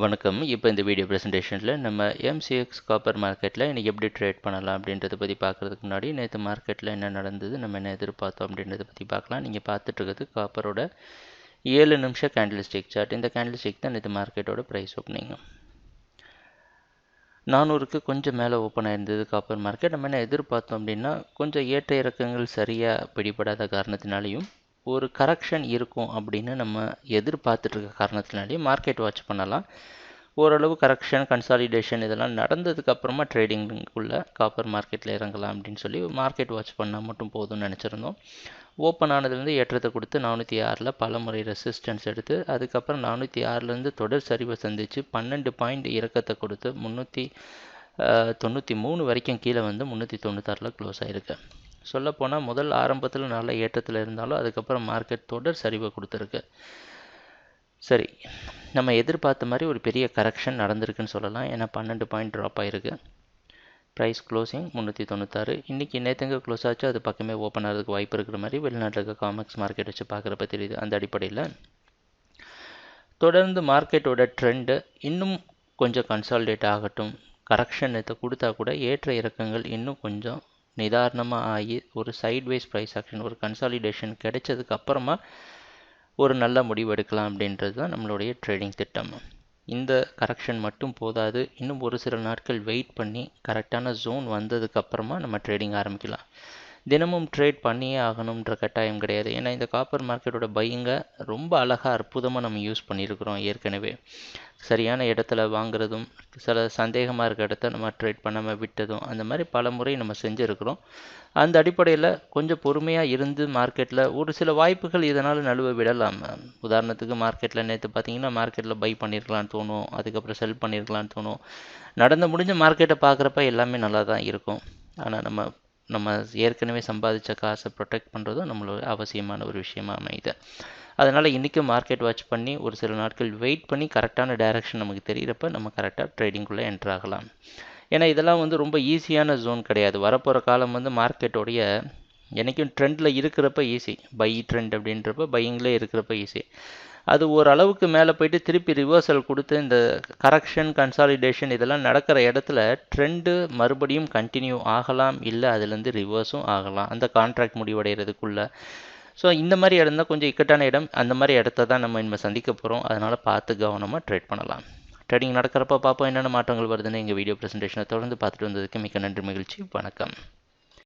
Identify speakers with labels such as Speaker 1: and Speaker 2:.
Speaker 1: வணக்கம். இப்போ இந்த வீடியோ ப்ரெசன்டேஷனில் நம்ம எம்சிஎக்ஸ் காப்பர் மார்க்கெட்டில் இன்றைக்கி எப்படி ட்ரேட் பண்ணலாம் அப்படின்றத பற்றி பார்க்குறதுக்கு முன்னாடி நேற்று மார்க்கெட்டில் என்ன நடந்தது, நம்ம என்ன எதிர்பார்த்தோம் அப்படின்றத பற்றி பார்க்கலாம். நீங்கள் பார்த்துட்டு இருக்கிறது காப்பரோட 7 நிமிஷம் கேண்டில் ஸ்டிக் சார்ட். இந்த கேண்டில் ஸ்டிக் தான் நேற்று மார்க்கெட்டோட ப்ரைஸ் ஓப்பனிங். 400க்கு கொஞ்சம் மேலே ஓப்பன் ஆயிருந்தது காப்பர் மார்க்கெட். நம்ம என்ன எதிர்பார்த்தோம் அப்படின்னா, கொஞ்சம் ஏற்ற இறக்கங்கள் சரியாக பிடிபடாத காரணத்தினாலையும் ஒரு கரெக்ஷன் இருக்கும் அப்படின்னு நம்ம எதிர்பார்த்துட்டு இருக்க காரணத்தினாலேயும் மார்க்கெட் வாட்ச் பண்ணலாம். ஓரளவு கரெக்ஷன், கன்சாலிடேஷன் இதெல்லாம் நடந்ததுக்கு அப்புறமா ட்ரேடிங்குள்ளே காப்பர் மார்க்கெட்டில் இறங்கலாம் அப்படின்னு சொல்லி மார்க்கெட் வாட்ச் பண்ணால் மட்டும் போதும்னு நினச்சிருந்தோம். ஓப்பன் ஆனதுலேருந்து ஏற்றத்தை கொடுத்து 406 பல முறை ரெசிஸ்டன்ஸ் எடுத்து அதுக்கப்புறம் 406லேருந்து தொடர் சரிவை சந்தித்து 12 பாயிண்ட் இறக்கத்தை கொடுத்து 393 வரைக்கும் கீழே வந்து 396 க்ளோஸ் ஆகிருக்கு. சொல்லப்போனால் முதல் ஆரம்பத்தில் நல்ல ஏற்றத்தில் இருந்தாலும் அதுக்கப்புறம் மார்க்கெட் தொடர் சரிவை கொடுத்துருக்கு. சரி, நம்ம எதிர்பார்த்த மாதிரி ஒரு பெரிய கரெக்ஷன் நடந்திருக்குன்னு சொல்லலாம். ஏன்னா 12 பாயிண்ட் ட்ராப் ஆகிருக்கு. Price closing 396. இன்றைக்கி நேற்றுங்க க்ளோஸ் ஆச்சு, அது பக்கமே ஓப்பன் ஆகிறதுக்கு வாய்ப்பு இருக்கிற மாதிரி வெளிநாட்டில் இருக்க காமெக்ஸ் மார்க்கெட் வச்சு பார்க்குறப்ப தெரியுது. அந்த அடிப்படையில் தொடர்ந்து மார்க்கெட்டோட ட்ரெண்டு இன்னும் கொஞ்சம் கன்சாலிடேட் ஆகட்டும். கரெக்ஷன் நேற்று கொடுத்தா கூட ஏற்ற இறக்கங்கள் இன்னும் கொஞ்சம் நிதானமாக ஆகி ஒரு சைட்வைஸ் ப்ரைஸ் ஆக்ஷன், ஒரு கன்சாலிடேஷன் கிடைச்சதுக்கு அப்புறமா ஒரு நல்ல முடிவு எடுக்கலாம் அப்படின்றது தான் நம்மளுடைய ட்ரேடிங் திட்டம். இந்த கரெக்ஷன் மட்டும் போதாது, இன்னும் ஒரு சில நாட்கள் வெயிட் பண்ணி கரெக்டான ஜோன் வந்ததுக்கப்புறமா நம்ம ட்ரேடிங் ஆரம்பிக்கலாம். தினமும் ட்ரேட் பண்ணியே ஆகணுன்ற கட்டாயம் கிடையாது. ஏன்னா இந்த காப்பர் மார்க்கெட்டோட பையிங்கை ரொம்ப அழகாக அற்புதமாக நம்ம யூஸ் பண்ணியிருக்கிறோம். ஏற்கனவே சரியான இடத்துல வாங்குறதும், சில சந்தேகமாக இருக்க இடத்த நம்ம ட்ரேட் பண்ணாமல் விட்டதும், அந்த மாதிரி பல முறை நம்ம செஞ்சுருக்கிறோம். அந்த அடிப்படையில் கொஞ்சம் பொறுமையாக இருந்து மார்க்கெட்டில் ஒரு சில வாய்ப்புகள் இதனால் நழுவ விடலாம். உதாரணத்துக்கு மார்க்கெட்டில் நேற்று பார்த்தீங்கன்னா மார்க்கெட்டில் பை பண்ணியிருக்கலான்னு தோணும், அதுக்கப்புறம் செல் பண்ணியிருக்கலான்னு தோணும். நடந்து முடிஞ்ச மார்க்கெட்டை பார்க்குறப்ப எல்லாமே நல்லா தான் இருக்கும். ஆனால் நம்ம ஏற்கனவே சம்பாதிச்ச காசை ப்ரொடெக்ட் பண்ணுறதும் நம்மளோட அவசியமான ஒரு விஷயமாக அமையுது. அதனால் இன்றைக்கும் மார்க்கெட் வாட்ச் பண்ணி ஒரு சில நாட்கள் வெயிட் பண்ணி கரெக்டான டைரக்ஷன் நமக்கு தெரிகிறப்ப நம்ம கரெக்டாக ட்ரேடிங்குள்ளே என்ட்ரு ஆகலாம். ஏன்னா இதெல்லாம் வந்து ரொம்ப ஈஸியான ஜோன் கிடையாது. வரப்போகிற காலம் வந்து மார்க்கெட்டோடைய என்றைக்கும் ட்ரெண்டில் இருக்கிறப்ப ஈஸி, பை ட்ரெண்ட் அப்படின்றப்ப பையிங்லேயே இருக்கிறப்ப ஈஸி. அது ஓரளவுக்கு மேலே போயிட்டு திருப்பி ரிவர்சல் கொடுத்து இந்த கரெக்ஷன், கன்சாலிடேஷன் இதெல்லாம் நடக்கிற இடத்துல ட்ரெண்டு மறுபடியும் கண்டினியூ ஆகலாம், இல்லை அதுலேருந்து ரிவர்ஸும் ஆகலாம் அந்த கான்ட்ராக்ட் முடிவடைகிறதுக்குள்ளே. ஸோ இந்த மாதிரி இடம் தான் கொஞ்சம் இக்கட்டான இடம். அந்த மாதிரி இடத்த தான் நம்ம இனிமேல் சந்திக்க போகிறோம். அதனால் பார்த்து கவனமாக ட்ரேட் பண்ணலாம். ட்ரேடிங் நடக்கிறப்ப பார்ப்போம் என்னென்ன மாற்றங்கள் வருதுன்னு. எங்கள் வீடியோ ப்ரெசன்டேஷனை தொடர்ந்து பார்த்துட்டு வந்ததுக்கு மிக்க நன்றி, மகிழ்ச்சி, வணக்கம்.